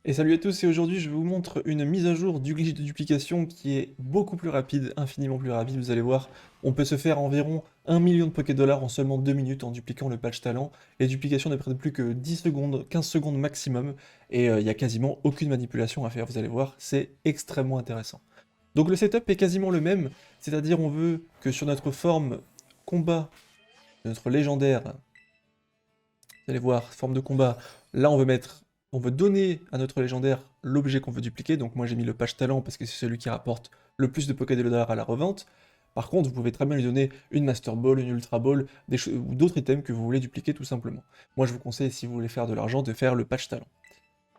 Et salut à tous, et aujourd'hui je vous montre une mise à jour du glitch de duplication qui est beaucoup plus rapide, infiniment plus rapide, vous allez voir. On peut se faire environ 1 million de Pokédollars en seulement 2 minutes en dupliquant le patch talent. Les duplications ne prennent plus que 10 secondes, 15 secondes maximum, et il n'y a quasiment aucune manipulation à faire, vous allez voir, c'est extrêmement intéressant. Donc le setup est quasiment le même, c'est-à-dire on veut que sur notre forme combat, notre légendaire, vous allez voir, forme de combat, là on veut donner à notre légendaire l'objet qu'on veut dupliquer, donc moi j'ai mis le patch talent parce que c'est celui qui rapporte le plus de Pokédollars à la revente. Par contre, vous pouvez très bien lui donner une Master Ball, une Ultra Ball, ou d'autres items que vous voulez dupliquer tout simplement. Moi je vous conseille, si vous voulez faire de l'argent, de faire le patch talent.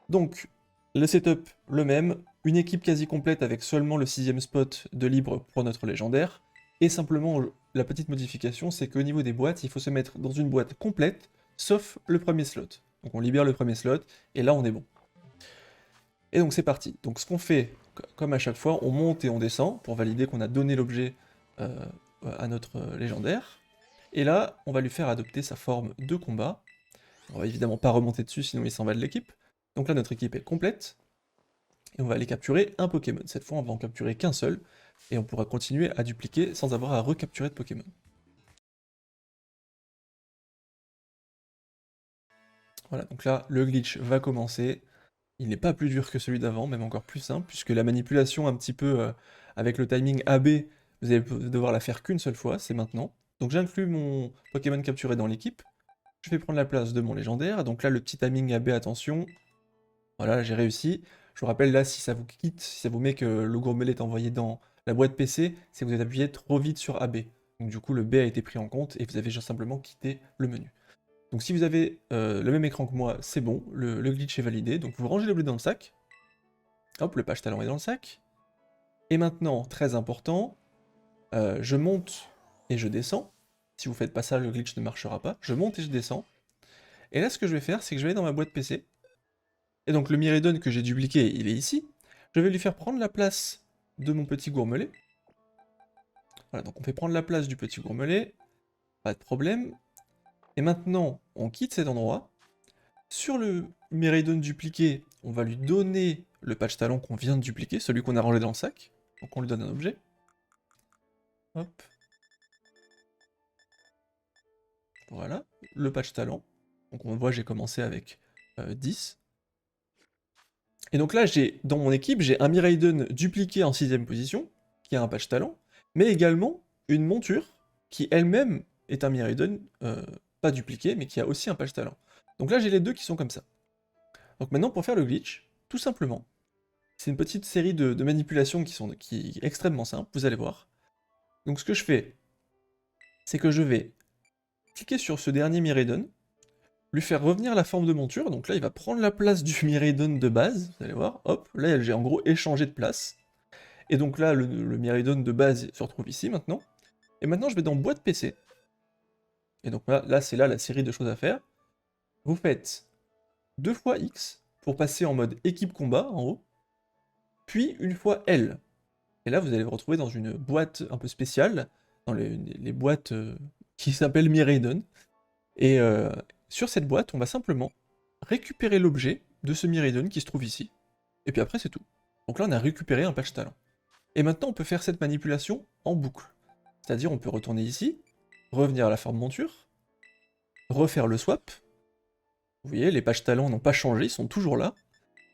Donc, le setup, le même, une équipe quasi complète avec seulement le 6ème spot de libre pour notre légendaire, et simplement, la petite modification, c'est qu'au niveau des boîtes, il faut se mettre dans une boîte complète, sauf le premier slot. Donc on libère le premier slot, et là on est bon. Et donc c'est parti. Donc ce qu'on fait, comme à chaque fois, on monte et on descend, pour valider qu'on a donné l'objet à notre légendaire, et là, on va lui faire adopter sa forme de combat. On va évidemment pas remonter dessus, sinon il s'en va de l'équipe. Donc là, notre équipe est complète, et on va aller capturer un Pokémon. Cette fois, on va en capturer qu'un seul, et on pourra continuer à dupliquer sans avoir à recapturer de Pokémon. Voilà, donc là, le glitch va commencer. Il n'est pas plus dur que celui d'avant, même encore plus simple, puisque la manipulation un petit peu avec le timing AB, vous allez devoir la faire qu'une seule fois, c'est maintenant. Donc j'inclus mon Pokémon capturé dans l'équipe, je vais prendre la place de mon légendaire, donc là le petit timing AB, attention, voilà, j'ai réussi. Je vous rappelle là, si ça vous quitte, si ça vous met que le gourmelet est envoyé dans la boîte PC, c'est que vous avez appuyé trop vite sur AB. Donc du coup le B a été pris en compte et vous avez juste simplement quitté le menu. Donc si vous avez le même écran que moi, c'est bon, le glitch est validé, donc vous rangez l'objet dans le sac. Hop, le patch talent est dans le sac. Et maintenant, très important, je monte et je descends. Si vous faites pas ça, le glitch ne marchera pas. Je monte et je descends. Et là, ce que je vais faire, c'est que je vais aller dans ma boîte PC. Et donc le Miraidon que j'ai dupliqué, il est ici. Je vais lui faire prendre la place de mon petit gourmelet. Voilà, donc on fait prendre la place du petit gourmelet. Pas de problème. Et maintenant, on quitte cet endroit. Sur le Miraidon dupliqué, on va lui donner le patch talent qu'on vient de dupliquer, celui qu'on a rangé dans le sac. Donc on lui donne un objet. Hop. Voilà, le patch talent. Donc on voit, j'ai commencé avec 10. Et donc là, dans mon équipe, j'ai un Miraidon dupliqué en 6ème position, qui a un patch talent, mais également une monture, qui elle-même est un Miraidon, pas dupliqué, mais qui a aussi un patch talent. Donc là, j'ai les deux qui sont comme ça. Donc maintenant, pour faire le glitch, tout simplement, c'est une petite série de manipulations qui est extrêmement simple, vous allez voir. Donc ce que je fais, c'est que je vais cliquer sur ce dernier Miraidon, lui faire revenir la forme de monture, donc là il va prendre la place du Miraidon de base, vous allez voir, hop, là j'ai en gros échangé de place, et donc là le Miraidon de base se retrouve ici maintenant, et maintenant je vais dans boîte PC, et donc là c'est là la série de choses à faire, vous faites 2 fois X pour passer en mode équipe combat en haut, puis une fois L, et là vous allez vous retrouver dans une boîte un peu spéciale, dans les boîtes qui s'appellent Miraidon, et sur cette boîte, on va simplement récupérer l'objet de ce Miraidon qui se trouve ici, et puis après c'est tout. Donc là on a récupéré un patch talent. Et maintenant on peut faire cette manipulation en boucle. C'est-à-dire on peut retourner ici, revenir à la forme monture, refaire le swap. Vous voyez, les patch talents n'ont pas changé, ils sont toujours là.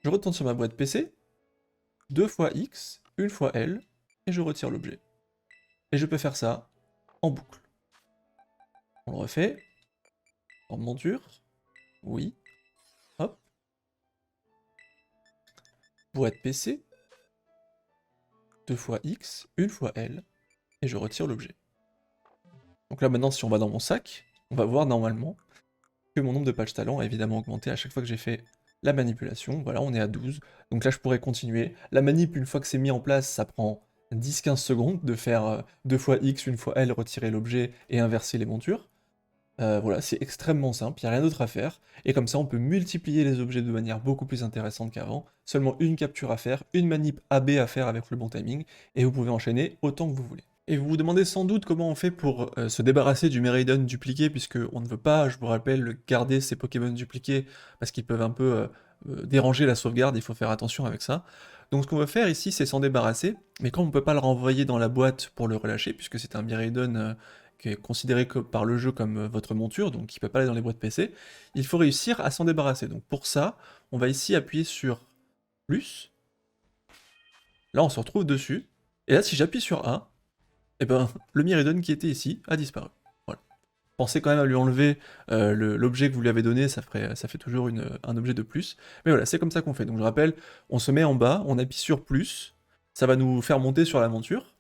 Je retourne sur ma boîte PC, 2 fois X, une fois L, et je retire l'objet. Et je peux faire ça en boucle. On le refait, en monture, oui, hop, boîte PC, 2 fois X, une fois L, et je retire l'objet. Donc là maintenant, si on va dans mon sac, on va voir normalement que mon nombre de patch talent a évidemment augmenté à chaque fois que j'ai fait la manipulation. Voilà, on est à 12. Donc là, je pourrais continuer. La manip, une fois que c'est mis en place, ça prend 10-15 secondes de faire 2 fois X, une fois L, retirer l'objet et inverser les montures. Voilà, c'est extrêmement simple, il n'y a rien d'autre à faire, et comme ça on peut multiplier les objets de manière beaucoup plus intéressante qu'avant, seulement une capture à faire, une manip AB à faire avec le bon timing, et vous pouvez enchaîner autant que vous voulez. Et vous vous demandez sans doute comment on fait pour se débarrasser du Miraidon dupliqué, puisque on ne veut pas, je vous rappelle, garder ces Pokémon dupliqués, parce qu'ils peuvent un peu déranger la sauvegarde, il faut faire attention avec ça. Donc ce qu'on veut faire ici, c'est s'en débarrasser, mais quand on ne peut pas le renvoyer dans la boîte pour le relâcher, puisque c'est un Miraidon qui est considéré par le jeu comme votre monture, donc qui ne peut pas aller dans les boîtes PC, il faut réussir à s'en débarrasser. Donc pour ça, on va ici appuyer sur plus. Là, on se retrouve dessus. Et là, si j'appuie sur A, eh ben, le Miraidon qui était ici a disparu. Voilà. Pensez quand même à lui enlever l'objet que vous lui avez donné, ça fait toujours un objet de plus. Mais voilà, c'est comme ça qu'on fait. Donc je rappelle, on se met en bas, on appuie sur plus, ça va nous faire monter sur la monture.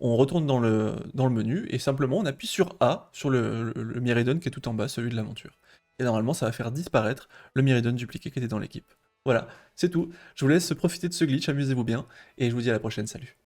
On retourne dans le menu, et simplement on appuie sur A, sur le Miraidon qui est tout en bas, celui de la monture. Et normalement, ça va faire disparaître le Miraidon dupliqué qui était dans l'équipe. Voilà, c'est tout. Je vous laisse profiter de ce glitch, amusez-vous bien, et je vous dis à la prochaine, salut.